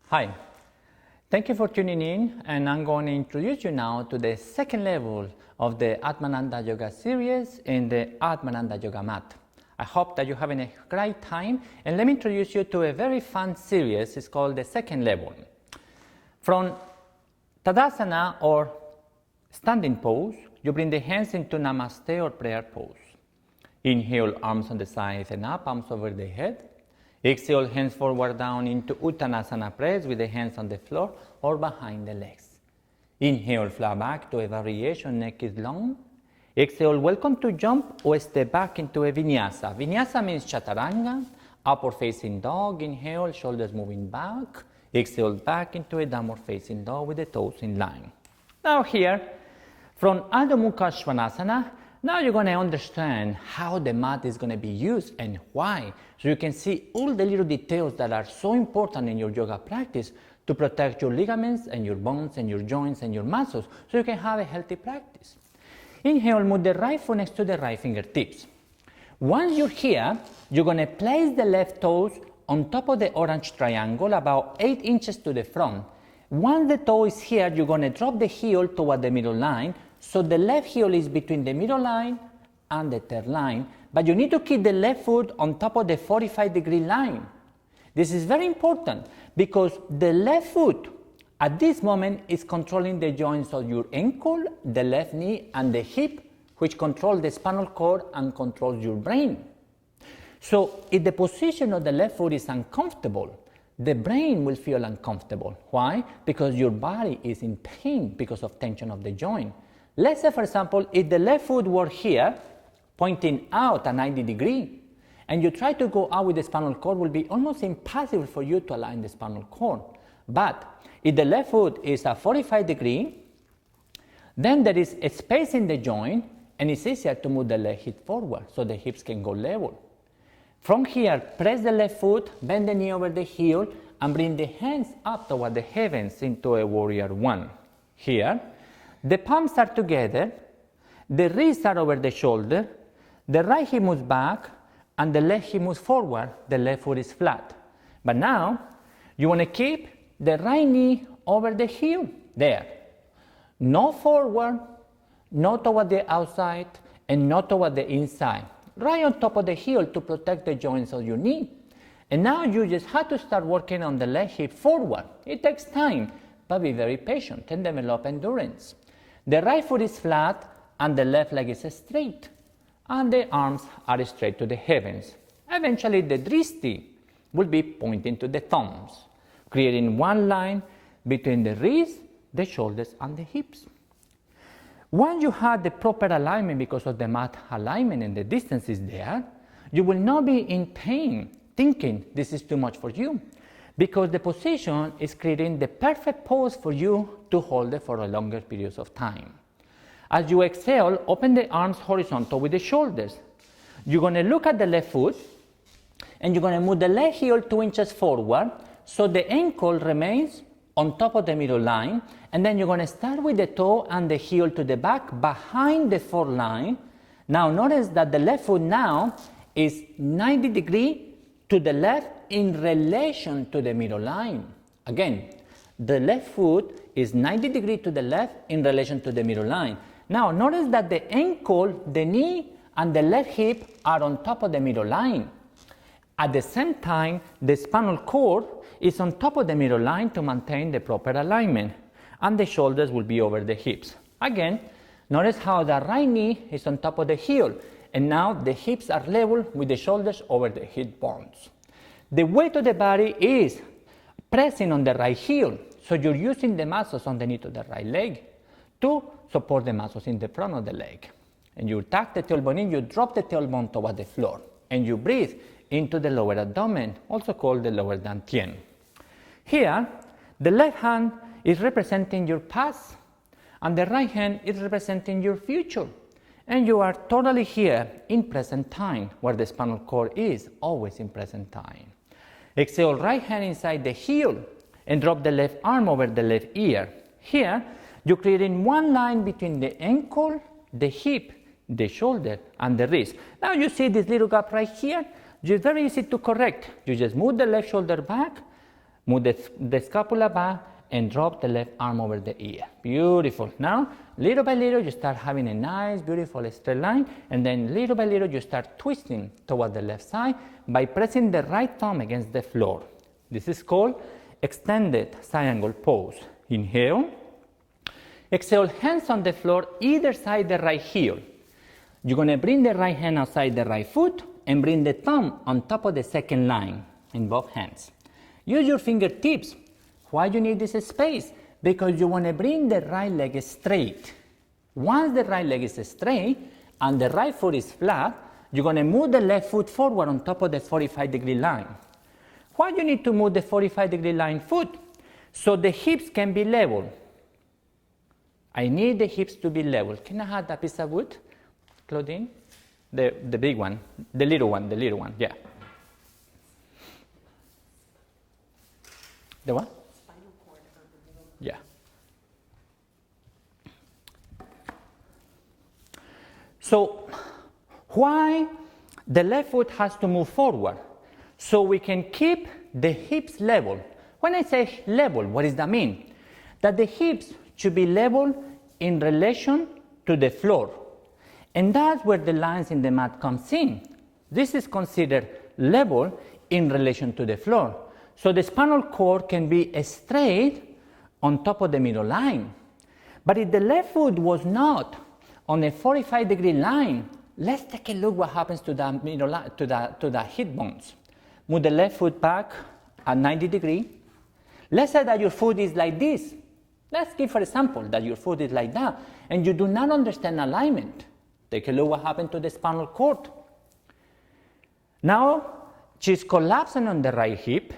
Hi, thank you for tuning in, and I'm going to introduce you now to the second level of the Atmananda Yoga series in the Atmananda Yoga Mat. I hope that you're having a great time, and let me introduce you to a very fun series. It's called the second level. From Tadasana or standing pose, you bring the hands into Namaste or prayer pose. Inhale, arms on the sides and up, palms over the head. Exhale, hands forward down into Uttanasana press with the hands on the floor or behind the legs. Inhale, flat back to a variation, neck is long. Exhale, welcome to jump or step back into a vinyasa. Vinyasa means chaturanga, upward facing dog. Inhale, shoulders moving back. Exhale, back into a downward facing dog with the toes in line. Now here, from Adho Mukha Svanasana, now you're going to understand how the mat is going to be used and why. So you can see all the little details that are so important in your yoga practice to protect your ligaments and your bones and your joints and your muscles so you can have a healthy practice. Inhale, move the right foot next to the right fingertips. Once you're here, you're going to place the left toes on top of the orange triangle about 8 inches to the front. Once the toe is here, you're going to drop the heel toward the middle line. So the left heel is between the middle line and the third line, but you need to keep the left foot on top of the 45-degree line. This is very important because the left foot at this moment is controlling the joints of your ankle, the left knee, and the hip, which control the spinal cord and controls your brain. So if the position of the left foot is uncomfortable, the brain will feel uncomfortable. Why? Because your body is in pain because of tension of the joint. Let's say, for example, if the left foot were here, pointing out at 90 degrees, and you try to go out with the spinal cord, it will be almost impossible for you to align the spinal cord. But if the left foot is at 45 degrees, then there is a space in the joint, and it's easier to move the left hip forward, so the hips can go level. From here, press the left foot, bend the knee over the heel, and bring the hands up toward the heavens into a warrior one. Here, the palms are together, the wrists are over the shoulder, the right hip moves back, and the left hip moves forward, the left foot is flat. But now, you want to keep the right knee over the heel, there. Not forward, not toward the outside, and not toward the inside. Right on top of the heel to protect the joints of your knee. And now you just have to start working on the left hip forward. It takes time, but be very patient and develop endurance. The right foot is flat and the left leg is straight, and the arms are straight to the heavens. Eventually the dristi will be pointing to the thumbs, creating one line between the wrists, the shoulders, and the hips. Once you have the proper alignment because of the mat alignment and the distance is there, you will not be in pain thinking this is too much for you, because the position is creating the perfect pose for you to hold it for a longer periods of time. As you exhale, open the arms horizontal with the shoulders. You're going to look at the left foot, and you're going to move the left heel 2 inches forward, so the ankle remains on top of the middle line, and then you're going to start with the toe and the heel to the back behind the fourth line. Now notice that the left foot now is 90 degrees to the left in relation to the middle line. Again, the left foot is 90 degrees to the left in relation to the middle line. Now notice that the ankle, the knee, and the left hip are on top of the middle line. At the same time, the spinal cord is on top of the middle line to maintain the proper alignment, and the shoulders will be over the hips. Again, notice how the right knee is on top of the heel, and now the hips are level with the shoulders over the hip bones. The weight of the body is pressing on the right heel, so you're using the muscles underneath of the right leg to support the muscles in the front of the leg. And you tuck the tailbone in, you drop the tailbone toward the floor, and you breathe into the lower abdomen, also called the lower dantian. Here, the left hand is representing your past, and the right hand is representing your future. And you are totally here in present time, where the spinal cord is always in present time. Exhale, right hand inside the heel, and drop the left arm over the left ear. Here, you're creating one line between the ankle, the hip, the shoulder, and the wrist. Now you see this little gap right here? It's very easy to correct. You just move the left shoulder back, Move the scapula back and drop the left arm over the ear. Beautiful. Now, little by little, you start having a nice, beautiful straight line, and then little by little, you start twisting toward the left side by pressing the right thumb against the floor. This is called extended triangle pose. Inhale. Exhale, hands on the floor, either side the right heel. You're going to bring the right hand outside the right foot and bring the thumb on top of the second line in both hands. Use your fingertips. Why do you need this space? Because you want to bring the right leg straight. Once the right leg is straight and the right foot is flat, you're going to move the left foot forward on top of the 45-degree line. Why do you need to move the 45-degree line foot? So the hips can be level. I need the hips to be level. Can I have that piece of wood, Claudine? The big one, the little one, yeah. The what? Spinal cord. Yeah. So, why the left foot has to move forward? So we can keep the hips level. When I say level, what does that mean? That the hips should be level in relation to the floor. And that's where the lines in the mat comes in. This is considered level in relation to the floor. So the spinal cord can be straight on top of the middle line. But if the left foot was not on a 45-degree line, let's take a look what happens to the middle line, to the hip bones. Move the left foot back at 90 degrees. Let's say that your foot is like this. Let's give for example that your foot is like that and you do not understand alignment. Take a look what happened to the spinal cord. Now she's collapsing on the right hip,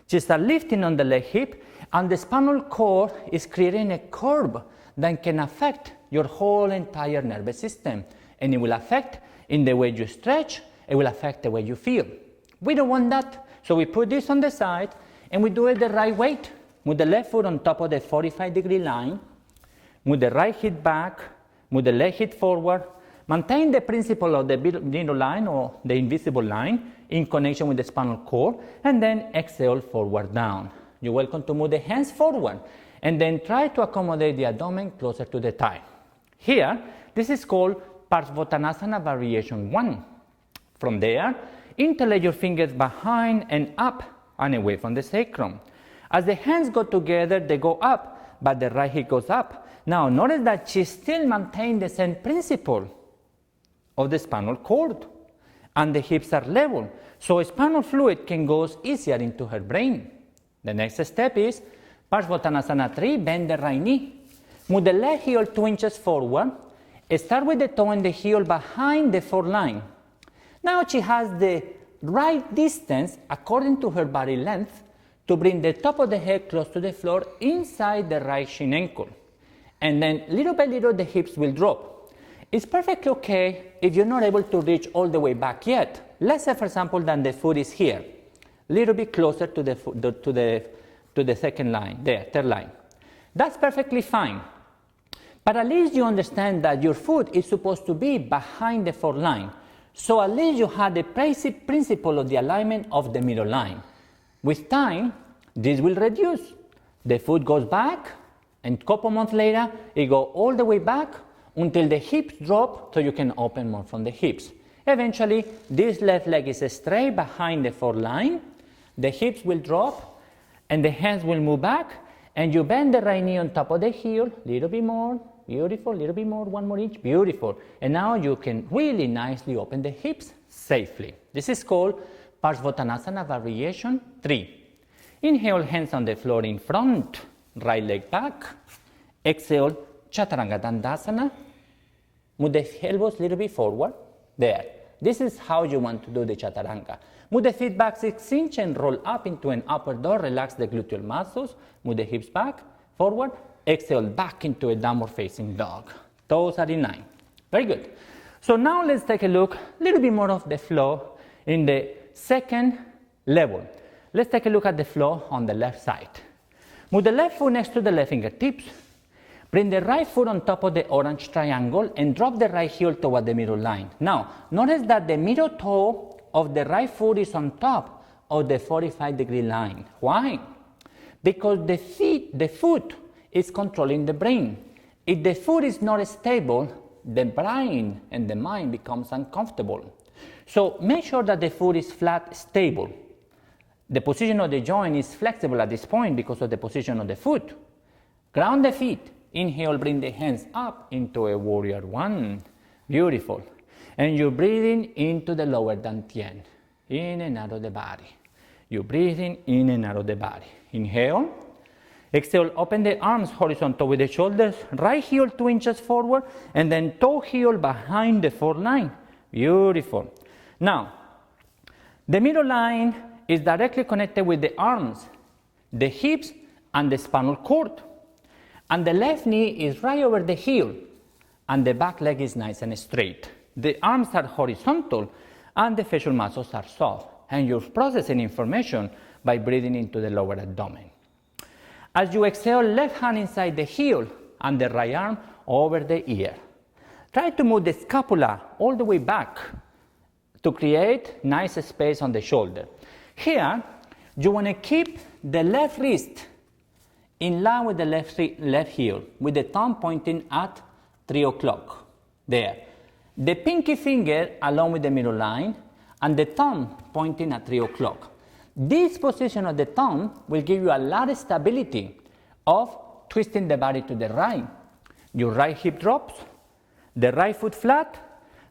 she's lifting on the left hip, and the spinal cord is creating a curve that can affect your whole entire nervous system. And it will affect in the way you stretch, it will affect the way you feel. We don't want that, so we put this on the side and we do it the right way. Move the left foot on top of the 45-degree line, move the right hip back, move the left hip forward, maintain the principle of the middle line or the invisible line in connection with the spinal cord, and then exhale forward down. You're welcome to move the hands forward and then try to accommodate the abdomen closer to the thigh. Here, this is called Parsvottanasana variation 1. From there, interlace your fingers behind and up and away from the sacrum. As the hands go together, they go up, but the right hip goes up. Now, notice that she still maintains the same principle of the spinal cord, and the hips are level, so spinal fluid can go easier into her brain. The next step is Parsvottanasana 3, bend the right knee. Move the left heel 2 inches forward. Start with the toe and the heel behind the foreline. Now she has the right distance according to her body length to bring the top of the head close to the floor inside the right shin ankle. And then little by little the hips will drop. It's perfectly okay if you're not able to reach all the way back yet. Let's say, for example, that the foot is here, a little bit closer to the second line, there, third line. That's perfectly fine. But at least you understand that your foot is supposed to be behind the fourth line. So at least you have the basic principle of the alignment of the middle line. With time, this will reduce. The foot goes back, and a couple months later, it goes all the way back until the hips drop so you can open more from the hips. Eventually, this left leg is straight behind the fourth line, the hips will drop, and the hands will move back, and you bend the right knee on top of the heel, little bit more, beautiful, little bit more, 1 more inch, beautiful. And now you can really nicely open the hips safely. This is called Parsvottanasana variation 3. Inhale, hands on the floor in front, right leg back. Exhale, Chaturanga Dandasana. Move the elbows a little bit forward. There. This is how you want to do the Chaturanga. Move the feet back 6 inches and roll up into an upper dog. Relax the gluteal muscles. Move the hips back, forward. Exhale, back into a downward facing dog. Toes are in line. Very good. So now let's take a look, a little bit more of the flow in the second level. Let's take a look at the flow on the left side. Move the left foot next to the left fingertips. Bring the right foot on top of the orange triangle and drop the right heel toward the middle line. Now, notice that the middle toe of the right foot is on top of the 45-degree line. Why? Because the foot is controlling the brain. If the foot is not stable, the brain and the mind becomes uncomfortable. So make sure that the foot is flat, stable. The position of the joint is flexible at this point because of the position of the foot. Ground the feet. Inhale, bring the hands up into a warrior one. Beautiful. And you're breathing into the lower dantian. In and out of the body. You're breathing in and out of the body. Inhale. Exhale, open the arms horizontal with the shoulders. Right heel 2 inches forward. And then toe heel behind the foreline. Beautiful. Now, the middle line is directly connected with the arms, the hips, and the spinal cord. And the left knee is right over the heel. And the back leg is nice and straight. The arms are horizontal and the facial muscles are soft. And you're processing information by breathing into the lower abdomen. As you exhale, left hand inside the heel and the right arm over the ear. Try to move the scapula all the way back to create nice space on the shoulder. Here, you want to keep the left wrist in line with the left heel, with the thumb pointing at 3 o'clock. There. The pinky finger along with the middle line, and the thumb pointing at 3 o'clock. This position of the thumb will give you a lot of stability of twisting the body to the right. Your right hip drops, the right foot flat,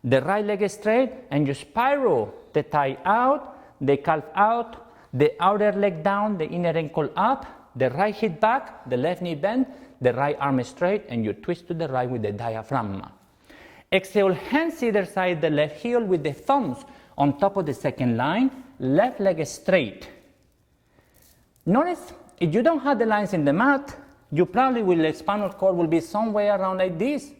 the right leg straight, and you spiral the thigh out, the calf out, the outer leg down, the inner ankle up, the right hip back, the left knee bent, the right arm straight, and you twist to the right with the diaphragm. Exhale, hands either side the left heel with the thumbs on top of the second line, left leg straight. Notice, if you don't have the lines in the mat, you probably will, the spinal cord will be somewhere around like this.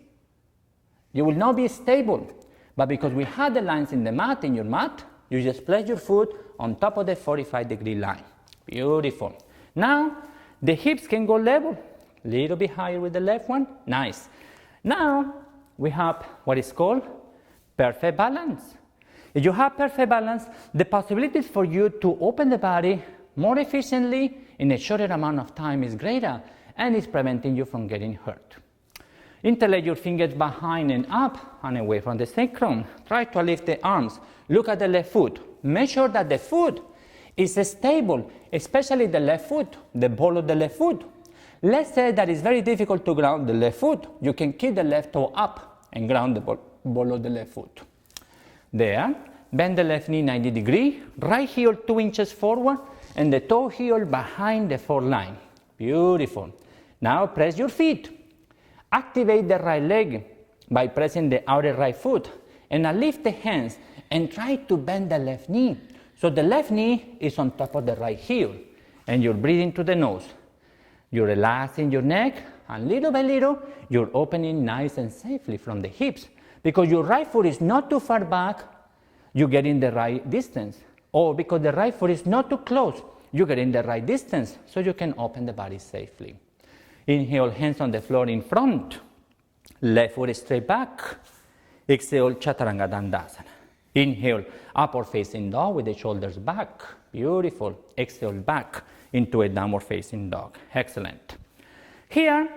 You will not be stable. But because we have the lines in the mat, in your mat, you just place your foot on top of the 45-degree line. Beautiful. Now, the hips can go level. A little bit higher with the left one. Nice. Now, we have what is called perfect balance. If you have perfect balance, the possibilities for you to open the body more efficiently in a shorter amount of time is greater, and it's preventing you from getting hurt. Interlace your fingers behind and up and away from the sacrum. Try to lift the arms. Look at the left foot. Make sure that the foot is stable, especially the left foot, the ball of the left foot. Let's say that it's very difficult to ground the left foot. You can keep the left toe up and ground the ball of the left foot. There. Bend the left knee 90 degrees. Right heel 2 inches forward and the toe heel behind the foreline. Beautiful. Now press your feet. Activate the right leg by pressing the outer right foot, and now lift the hands and try to bend the left knee. So the left knee is on top of the right heel, and you're breathing through the nose. You're relaxing your neck, and little by little, you're opening nice and safely from the hips. Because your right foot is not too far back, you get in the right distance. Or because the right foot is not too close, you get in the right distance, so you can open the body safely. Inhale, hands on the floor in front. Left foot straight back. Exhale, Chaturanga Dandasana. Inhale, upward facing dog with the shoulders back. Beautiful. Exhale, back into a downward facing dog. Excellent. Here,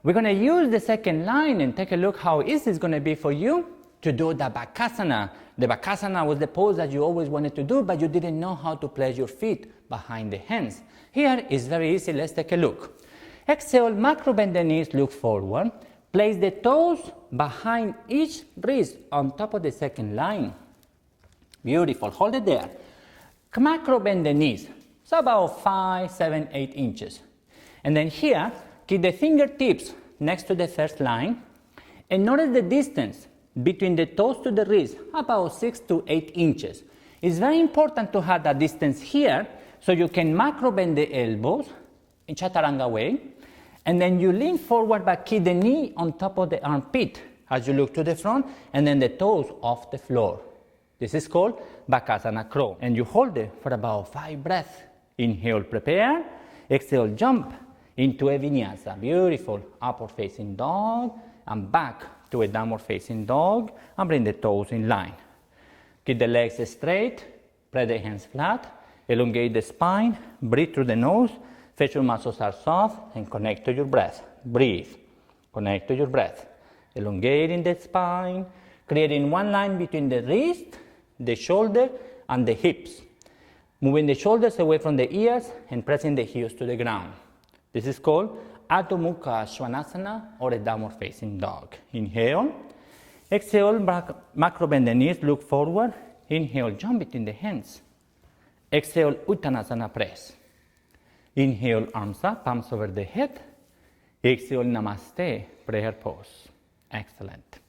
we're going to use the second line and take a look how easy it's going to be for you to do the Bakasana. The Bakasana was the pose that you always wanted to do, but you didn't know how to place your feet behind the hands. Here is very easy. Let's take a look. Exhale, macro bend the knees, look forward. Place the toes behind each wrist on top of the second line. Beautiful. Hold it there. Macro bend the knees. So about 5, 7, 8 inches. And then here, keep the fingertips next to the first line. And notice the distance between the toes to the wrist, about 6 to 8 inches. It's very important to have that distance here so you can macro bend the elbows in Chaturanga way. And then you lean forward but keep the knee on top of the armpit as you look to the front, and then the toes off the floor. This is called Bakasana Crow. And you hold it for about 5 breaths. Inhale, prepare. Exhale, jump into a vinyasa. Beautiful. Upward facing dog and back to a downward facing dog, and bring the toes in line. Keep the legs straight. Press the hands flat. Elongate the spine. Breathe through the nose. Facial muscles are soft and connect to your breath. Breathe. Connect to your breath. Elongating the spine, creating one line between the wrist, the shoulder, and the hips. Moving the shoulders away from the ears and pressing the heels to the ground. This is called Adho Mukha Svanasana, or a downward facing dog. Inhale. Exhale, macro bend the knees, look forward. Inhale, jump between the hands. Exhale, Uttanasana press. Inhale, arms up, palms over the head. Exhale, Namaste, prayer pose. Excellent.